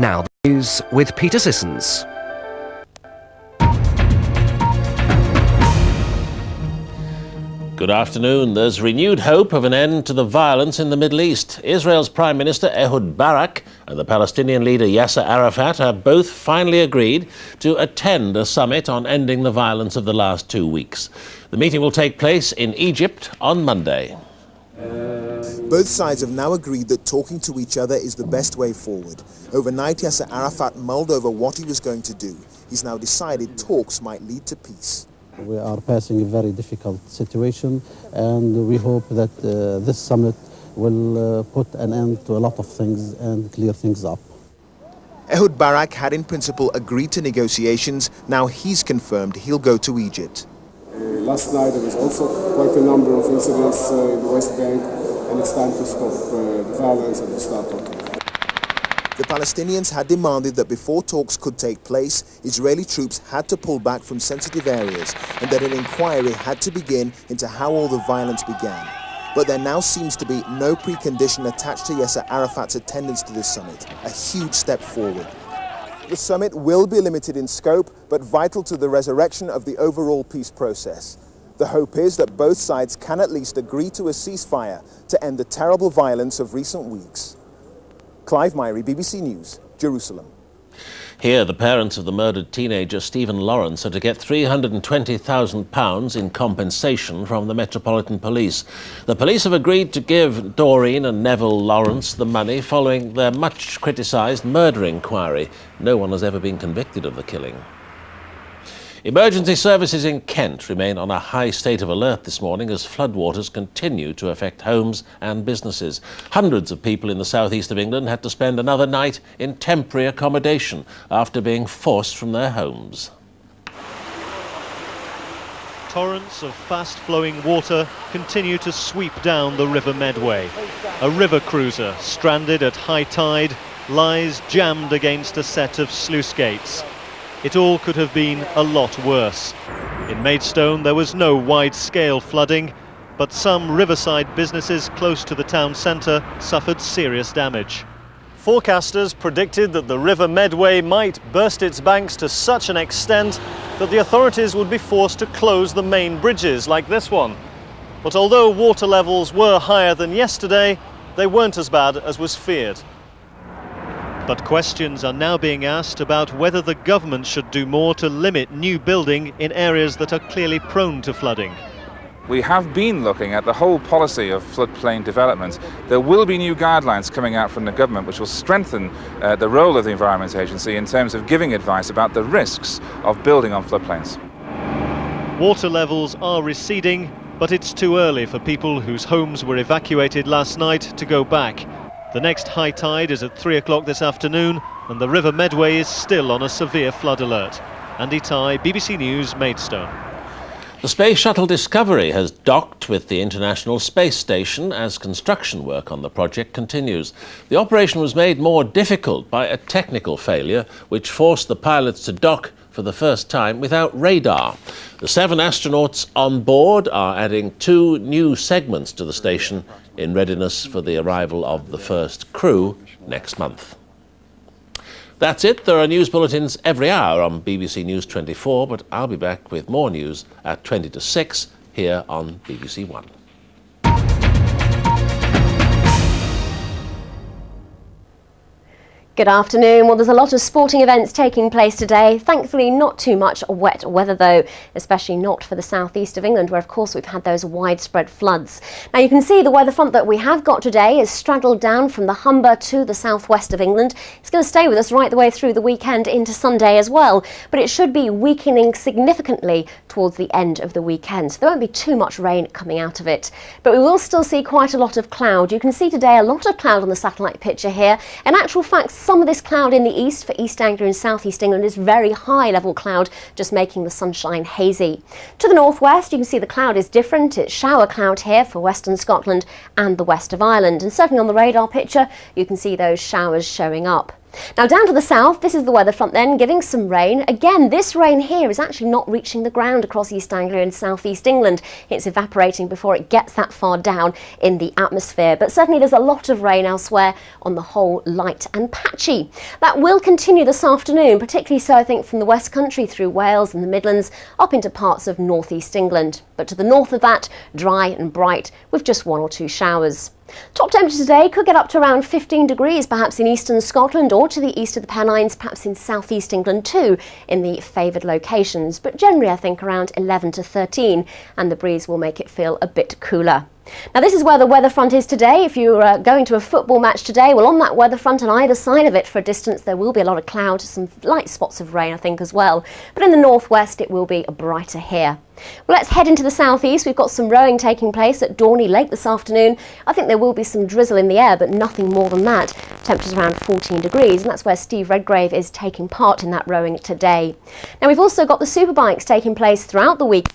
Now, the news with Peter Sissons. Good afternoon. There's renewed hope of an end to the violence in the Middle East. Israel's Prime Minister Ehud Barak and the Palestinian leader Yasser Arafat have both finally agreed to attend a summit on ending the violence of the last 2 weeks. The meeting will take place in Egypt on Monday. Both sides have now agreed that talking to each other is the best way forward. Overnight, Yasser Arafat mulled over what he was going to do. He's now decided talks might lead to peace. We are passing a very difficult situation, and we hope that this summit will put an end to a lot of things and clear things up. Ehud Barak had in principle agreed to negotiations. Now he's confirmed he'll go to Egypt. Last night there was also quite a number of incidents in the West Bank, and it's time to stop the violence and to start talking. The Palestinians had demanded that before talks could take place, Israeli troops had to pull back from sensitive areas and that an inquiry had to begin into how all the violence began. But there now seems to be no precondition attached to Yasser Arafat's attendance to this summit, a huge step forward. The summit will be limited in scope, but vital to the resurrection of the overall peace process. The hope is that both sides can at least agree to a ceasefire to end the terrible violence of recent weeks. Clive Myrie, BBC News, Jerusalem. Here, the parents of the murdered teenager Stephen Lawrence are to get £320,000 in compensation from the Metropolitan Police. The police have agreed to give Doreen and Neville Lawrence the money following their much criticised murder inquiry. No one has ever been convicted of the killing. Emergency services in Kent remain on a high state of alert this morning as floodwaters continue to affect homes and businesses. Hundreds of people in the southeast of England had to spend another night in temporary accommodation after being forced from their homes. Torrents of fast-flowing water continue to sweep down the River Medway. A river cruiser stranded at high tide lies jammed against a set of sluice gates. It all could have been a lot worse. In Maidstone there was no wide-scale flooding, but some riverside businesses close to the town centre suffered serious damage. Forecasters predicted that the River Medway might burst its banks to such an extent that the authorities would be forced to close the main bridges like this one. But although water levels were higher than yesterday, they weren't as bad as was feared. But questions are now being asked about whether the government should do more to limit new building in areas that are clearly prone to flooding. We have been looking at the whole policy of floodplain development. There will be new guidelines coming out from the government which will strengthen the role of the Environment Agency in terms of giving advice about the risks of building on floodplains. Water levels are receding, but it's too early for people whose homes were evacuated last night to go back. The next high tide is at 3 o'clock this afternoon, and the River Medway is still on a severe flood alert. Andy Tighe, BBC News, Maidstone. The Space Shuttle Discovery has docked with the International Space Station as construction work on the project continues. The operation was made more difficult by a technical failure which forced the pilots to dock for the first time without radar. The 7 astronauts on board are adding 2 new segments to the station in readiness for the arrival of the first crew next month. That's it. There are news bulletins every hour on BBC News 24, but I'll be back with more news at 20 to 6 here on BBC One. Good afternoon. Well, there's a lot of sporting events taking place today. Thankfully, not too much wet weather, though, especially not for the southeast of England, where, of course, we've had those widespread floods. Now, you can see the weather front that we have got today is straddled down from the Humber to the southwest of England. It's going to stay with us right the way through the weekend into Sunday as well, but it should be weakening significantly towards the end of the weekend. So there won't be too much rain coming out of it, but we will still see quite a lot of cloud. You can see today a lot of cloud on the satellite picture here. In actual fact, some of this cloud in the east for East Anglia and South East England is very high level cloud, just making the sunshine hazy. To the northwest, you can see the cloud is different. It's shower cloud here for Western Scotland and the west of Ireland. And certainly on the radar picture, you can see those showers showing up. Now down to the south, this is the weather front then, giving some rain. Again, this rain here is actually not reaching the ground across East Anglia and South East England. It's evaporating before it gets that far down in the atmosphere. But certainly there's a lot of rain elsewhere, on the whole light and patchy. That will continue this afternoon, particularly so I think from the West Country through Wales and the Midlands up into parts of North East England. But to the north of that, dry and bright with just 1 or 2 showers. Top temperature today could get up to around 15 degrees, perhaps in eastern Scotland or to the east of the Pennines, perhaps in southeast England too, in the favoured locations. But generally I think around 11 to 13, and the breeze will make it feel a bit cooler. Now this is where the weather front is today. If you're going to a football match today, well, on that weather front on either side of it for a distance there will be a lot of cloud, some light spots of rain I think as well. But in the northwest it will be brighter here. Well, let's head into the southeast. We've got some rowing taking place at Dorney Lake this afternoon. I think there will be some drizzle in the air, but nothing more than that. Temperatures around 14 degrees, and that's where Steve Redgrave is taking part in that rowing today. Now we've also got the superbikes taking place throughout the week.